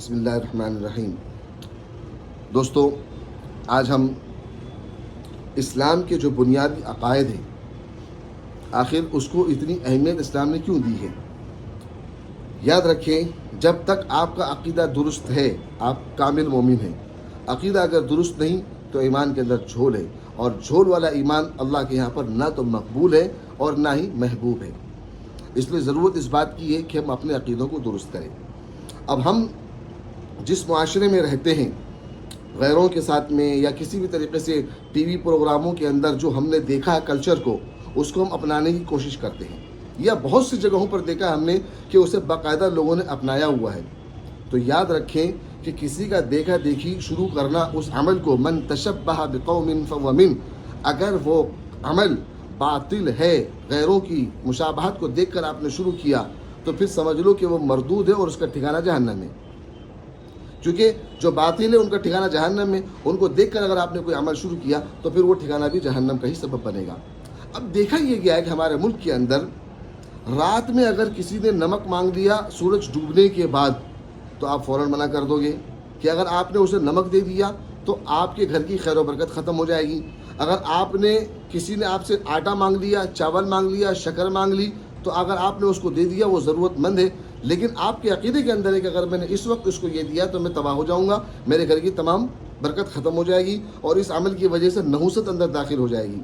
बिस्मिल्लाहिर्रहमानिर्रहीम। दोस्तों, आज हम इस्लाम के जो बुनियादी अकायद हैं, आखिर उसको इतनी अहमियत इस्लाम ने क्यों दी है। याद रखें, जब तक आपका अकीदा दुरुस्त है आप कामिल मोमिन हैं। अकीदा अगर दुरुस्त नहीं तो ईमान के अंदर झोल है, और झोल वाला ईमान अल्लाह के यहाँ पर ना तो मकबूल है और ना ही महबूब है। इसलिए ज़रूरत इस बात की है कि हम अपने अकीदों को दुरुस्त करें। अब हम जिस मुआशरे में रहते हैं, गैरों के साथ में या किसी भी तरीके से टीवी प्रोग्रामों के अंदर जो हमने देखा है कल्चर को, उसको हम अपनाने की कोशिश करते हैं, या बहुत सी जगहों पर देखा हमने कि उसे बाकायदा लोगों ने अपनाया हुआ है। तो याद रखें कि किसी का देखा देखी शुरू करना उस अमल को, मन तशब्बह बिकौमिन फहुव मिन, अगर वो अमल बातिल है, गैरों की मुशाबहत को देखकर आपने शुरू किया, तो फिर समझ लो कि वो मरदूद है और उसका ठिकाना जहन्नम है। क्योंकि जो बातिल है उनका ठिकाना जहन्नम में, उनको देखकर अगर आपने कोई अमल शुरू किया तो फिर वो ठिकाना भी जहन्नम का ही सबब बनेगा। अब देखा ये गया है कि हमारे मुल्क के अंदर रात में अगर किसी ने नमक मांग लिया सूरज डूबने के बाद, तो आप फ़ौरन मना कर दोगे कि अगर आपने उसे नमक दे दिया तो आपके घर की खैर बरकत ख़त्म हो जाएगी। अगर आपने किसी ने आपसे आटा मांग लिया, चावल मांग लिया, शक्कर मांग ली, तो अगर आपने उसको दे दिया वो ज़रूरतमंद है, लेकिन आपके अकीदे के अंदर है कि अगर मैंने इस वक्त उसको ये दिया तो मैं तबाह हो जाऊंगा, मेरे घर की तमाम बरकत ख़त्म हो जाएगी और इस अमल की वजह से नहुसत अंदर दाखिल हो जाएगी।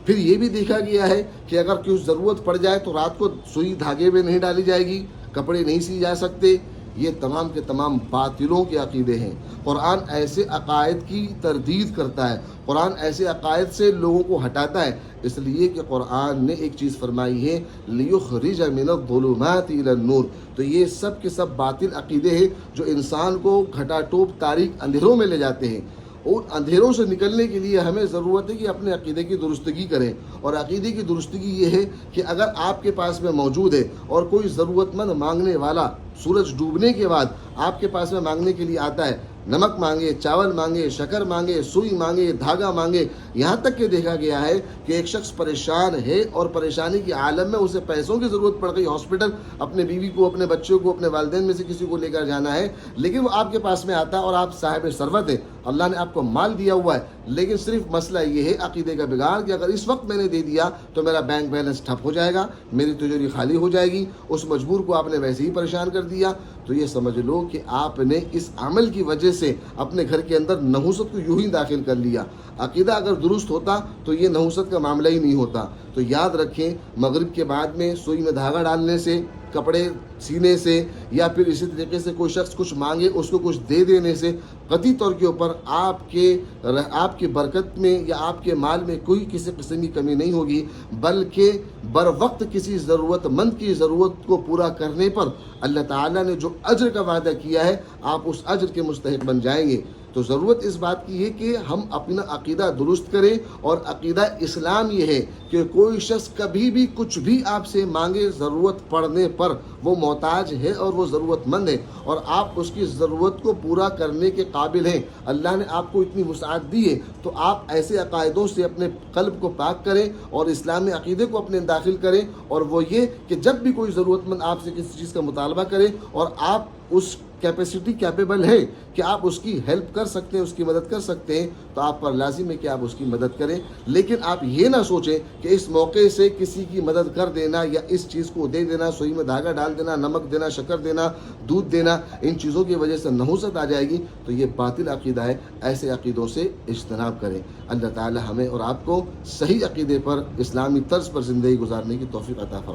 फिर ये भी देखा गया है कि अगर कुछ ज़रूरत पड़ जाए तो रात को सुई धागे में नहीं डाली जाएगी, कपड़े नहीं सी जा सकते। ये तमाम के तमाम बातिलों के अकीदे हैं। कुरान ऐसे अकायद की तरदीद करता है, कुरान ऐसे अकायद से लोगों को हटाता है, इसलिए कि कुरान ने एक चीज़ फरमाई है, लियुखरिज मिनज़्ज़ुलुमाति इलन-नूर। तो ये सब के सब बातिल अकीदे हैं जो इंसान को घटाटोप तारीक अंधेरों में ले जाते हैं। उन अंधेरों से निकलने के लिए हमें ज़रूरत है कि अपने अकीदे की दुरुस्तगी करें, और अकीदे की दुरुस्तगी ये है कि अगर आपके पास में मौजूद है और कोई ज़रूरतमंद मांगने वाला सूरज डूबने के बाद आपके पास में मांगने के लिए आता है, नमक मांगे, चावल मांगे, शक्कर मांगे, सुई मांगे, धागा मांगे, यहाँ तक कि देखा गया है कि एक शख्स परेशान है और परेशानी के आलम में उसे पैसों की ज़रूरत पड़ गई, हॉस्पिटल अपने बीवी को, अपने बच्चों को, अपने वालिदैन में से किसी को लेकर जाना है, लेकिन वो आपके पास में आता है और आप साहिब सरवत है, अल्लाह ने आपको माल दिया हुआ है, लेकिन सिर्फ मसला ये है अकीदे का बिगाड़ कि अगर इस वक्त मैंने दे दिया तो मेरा बैंक बैलेंस ठप हो जाएगा, मेरी तिजोरी खाली हो जाएगी। उस मजबूर को आपने वैसे ही परेशान कर दिया, तो ये समझ लो कि आपने इस अमल की वजह से अपने घर के अंदर नहुसत को यूं ही दाखिल कर लिया। अकीदा अगर दुरुस्त होता तो ये नहुसत का मामला ही नहीं होता। तो याद रखें, मगरिब के बाद में सुई में धागा डालने से, कपड़े सीने से, या फिर इसी तरीके से कोई शख्स कुछ मांगे उसको कुछ दे देने से कतई तौर के ऊपर आपकी बरकत में या आपके माल में कोई किसी किस्म की कमी नहीं होगी, बल्कि बर वक्त किसी ज़रूरतमंद की ज़रूरत को पूरा करने पर अल्लाह ताला ने जो अज्र का वादा किया है, आप उस अज्र के मुस्तहिक बन जाएंगे। तो ज़रूरत इस बात की है कि हम अपना अकीदा दुरुस्त करें, और अकीदा इस्लाम ये है कि कोई शख्स कभी भी कुछ भी आपसे मांगे, ज़रूरत पड़ने पर वो मोहताज है और वो ज़रूरतमंद है, और आप उसकी ज़रूरत को पूरा करने के काबिल हैं। अल्लाह ने आपको इतनी वुसअत दी है, तो आप ऐसे अकायदों से अपने कल्ब को पाक करें और इस्लामी अकीदे को अपने दाखिल करें, और वो ये कि जब भी कोई ज़रूरतमंद आपसे किसी चीज़ का मुतालबा करे और आप उस कैपेसिटी कैपेबल है कि आप उसकी हेल्प कर सकते हैं, उसकी मदद कर सकते हैं, तो आप पर लाजिम है कि आप उसकी मदद करें। लेकिन आप ये ना सोचें कि इस मौके से किसी की मदद कर देना या इस चीज़ को दे देना, सुई में धागा डाल देना, नमक देना, शक्कर देना, दूध देना, इन चीज़ों की वजह से नहुसत आ जाएगी, तो ये बातिल अकीदा है। ऐसे अकीदों से इज्तनाब करें। अल्लाह ताला हमें और आपको सही अकीदे पर, इस्लामी तर्ज पर ज़िंदगी गुजारने की तौफीक अता फरमाए।